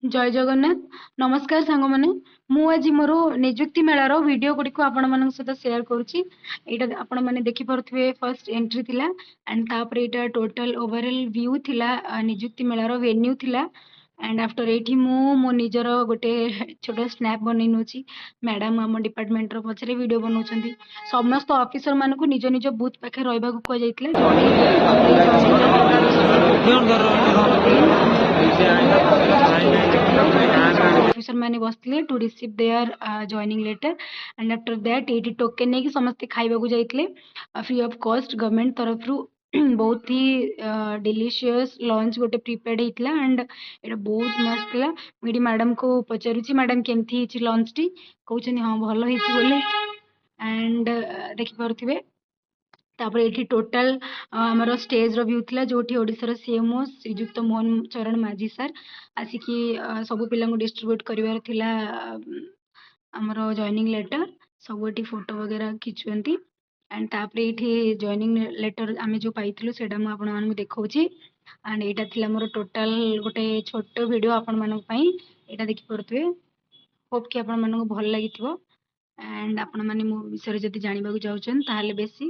जय जगन्नाथ। नमस्कार सांग मैंने मु आज मोर निजुक्ति मेलार वीडियो गुड़ी को आपण मान सहित शेयर करुच्ची। यहाँ आपण मैंने देखिपे फर्स्ट एंट्री थिला एंड तापर यहाँ टोटल ओवरऑल व्यू थिला निजुक्ति मेलार वेन्यू थिला एंड आफ्टर ये मो निजर गोटे छोट स्नैप बन नौची। मैडम आम डिपार्टमेंट पचर वीडियो बनाऊँ समस्त ऑफिसर मान को निज निज बूथ पाखे रहा ऑफिसर माने बसले to receive their joining letter and after that ये टोकेन नहीं कि समस्ते खाइबा को जाइतले फ्री ऑफ कॉस्ट गवर्नमेंट तरफ रु बहुत ही डिलीशियस लंच गोटे प्रिपेयर्ड होता एंड ये बहुत मस्त था। मुझे मैडम को पचारूची मैडम केमती लंच टी कहते हाँ भल बोले एंड देखिपे तापर ये टोटाल आमर स्टेज व्यू था जो ओडिशार सीएमओ श्रीजुक्त मोहन चरण माझी सर आसिकी सब पिला डिस्ट्रीब्यूट कर आमर जॉइनिंग लेटर सब ये फोटो वगैरह खिंचुंती एंड तापर ये जॉइनिंग लेटर आम जो पाई से मुझे देखा एंड यहाँ थी मोर टोटाल गोटे छोट वीडियो आपण मानी यहाँ देखिपे होप कि आपण मानक भल लगी एंड आपण मैंने मो विषय जब जानवा चाहते बेसी